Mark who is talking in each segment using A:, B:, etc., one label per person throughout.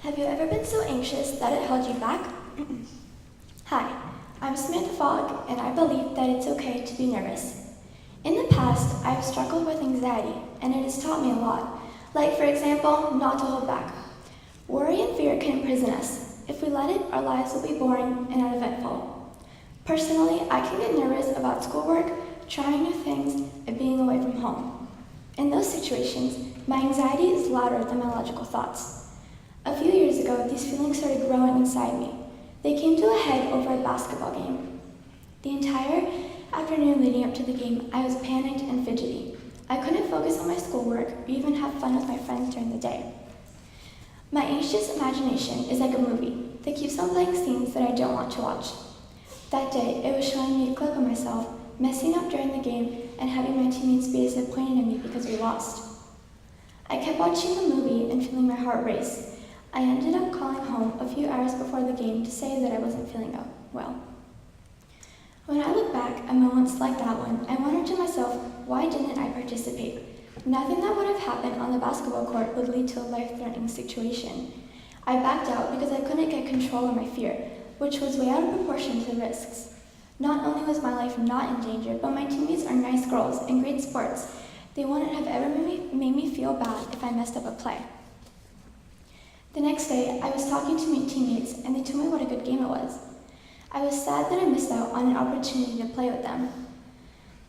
A: Have you ever been so anxious that it held you back? Hi, I'm Samantha and I believe that it's okay to be nervous. In the past, I've struggled with anxiety, and it has taught me a lot. Like, for example, not to hold back. Worry and fear can imprison us. If we let it, our lives will be boring and uneventful. Personally, I can get nervous about schoolwork, trying new things, and being away from home. In those situations, my anxiety is louder than my logical thoughts. A few years ago, these feelings started growing inside me. They came to a head over a basketball game. The entire afternoon leading up to the game, I was panicked and fidgety. I couldn't focus on my schoolwork or even have fun with my friends during the day. My anxious imagination is like a movie that keeps on playing scenes that I don't want to watch. That day, it was showing me a clip of myself messing up during the game and having my teammates be disappointed in me because we lost. I kept watching the movie and feeling my heart race. I ended up calling home a few hours before the game to say that I wasn't feeling well. When I look back at moments like that one, I wonder to myself, why didn't I participate? Nothing that would have happened on the basketball court would lead to a life-threatening situation. I backed out because I couldn't get control of my fear, which was way out of proportion to the risks. Not only was my life not in danger, but my teammates are nice girls and great sports. They wouldn't have ever made me feel bad if I messed up a play. The next day, I was talking to my teammates, and they told me what a good game it was. I was sad that I missed out on an opportunity to play with them.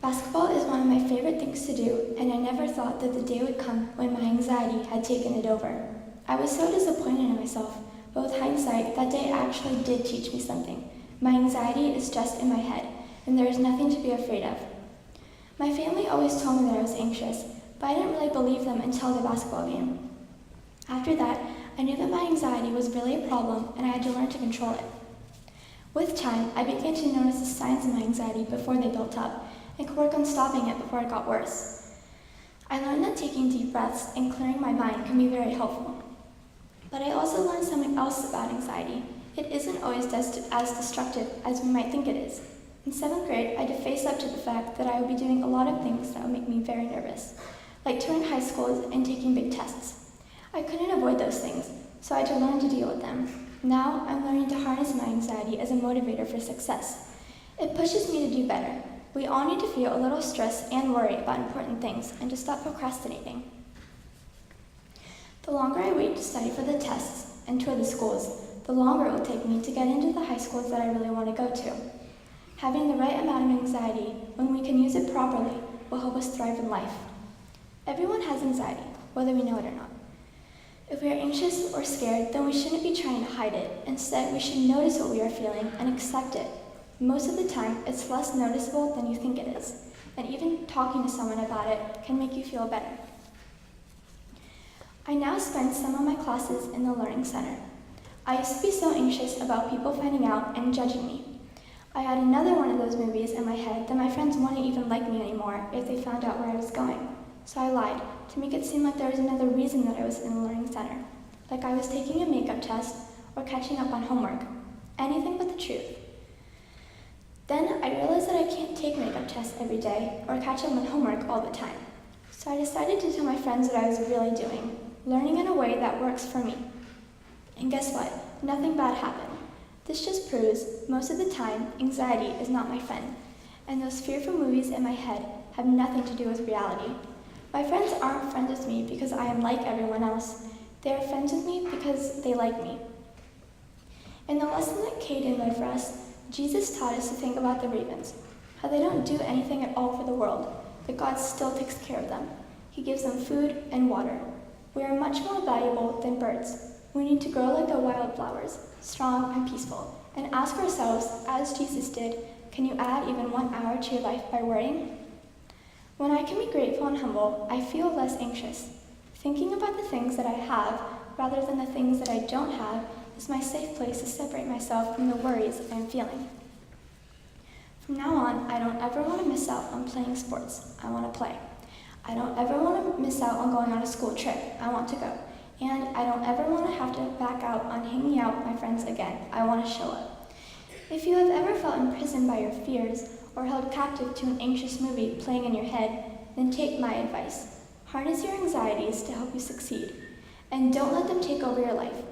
A: Basketball is one of my favorite things to do, and I never thought that the day would come when my anxiety had taken it over. I was so disappointed in myself, but with hindsight, that day actually did teach me something. My anxiety is just in my head, and there is nothing to be afraid of. My family always told me that I was anxious, but I didn't really believe them until the basketball game. After that, I knew that my anxiety was really a problem, and I had to learn to control it. With time, I began to notice the signs of my anxiety before they built up, and could work on stopping it before it got worse. I learned that taking deep breaths and clearing my mind can be very helpful. But I also learned something else about anxiety. It isn't always as destructive as we might think it is. In 7th grade, I had to face up to the fact that I would be doing a lot of things that would make me very nervous, like touring high schools and taking big tests. I couldn't avoid those things, so I had to learn to deal with them. Now, I'm learning to harness my anxiety as a motivator for success. It pushes me to do better. We all need to feel a little stress and worry about important things and to stop procrastinating. The longer I wait to study for the tests and tour the schools, the longer it will take me to get into the high schools that I really want to go to. Having the right amount of anxiety, when we can use it properly, will help us thrive in life. Everyone has anxiety, whether we know it or not. If we are anxious or scared, then we shouldn't be trying to hide it. Instead, we should notice what we are feeling and accept it. Most of the time, it's less noticeable than you think it is, and even talking to someone about it can make you feel better. I now spend some of my classes in the Learning Center. I used to be so anxious about people finding out and judging me. I had another one of those movies in my head that my friends wouldn't even like me anymore if they found out where I was going. So I lied, to make it seem like there was another reason that I was in the Learning Center, like I was taking a makeup test or catching up on homework. Anything but the truth. Then I realized that I can't take makeup tests every day or catch up on homework all the time. So I decided to tell my friends what I was really doing, learning in a way that works for me. And guess what? Nothing bad happened. This just proves, most of the time, anxiety is not my friend, and those fearful movies in my head have nothing to do with reality. My friends aren't friends with me because I am like everyone else. They are friends with me because they like me. In the lesson that Caden read for us, Jesus taught us to think about the ravens, how they don't do anything at all for the world, but God still takes care of them. He gives them food and water. We are much more valuable than birds. We need to grow like the wildflowers, strong and peaceful, and ask ourselves, as Jesus did, can you add even 1 hour to your life by worrying? When I can be grateful and humble, I feel less anxious. Thinking about the things that I have, rather than the things that I don't have, is my safe place to separate myself from the worries I am feeling. From now on, I don't ever want to miss out on playing sports. I want to play. I don't ever want to miss out on going on a school trip. I want to go. And I don't ever want to have to back out on hanging out with my friends again. I want to show up. If you have ever felt imprisoned by your fears, or held captive to an anxious movie playing in your head, then take my advice. Harness your anxieties to help you succeed, and don't let them take over your life.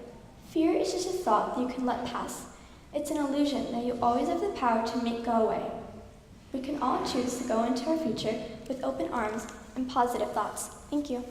A: Fear is just a thought that you can let pass. It's an illusion that you always have the power to make go away. We can all choose to go into our future with open arms and positive thoughts. Thank you.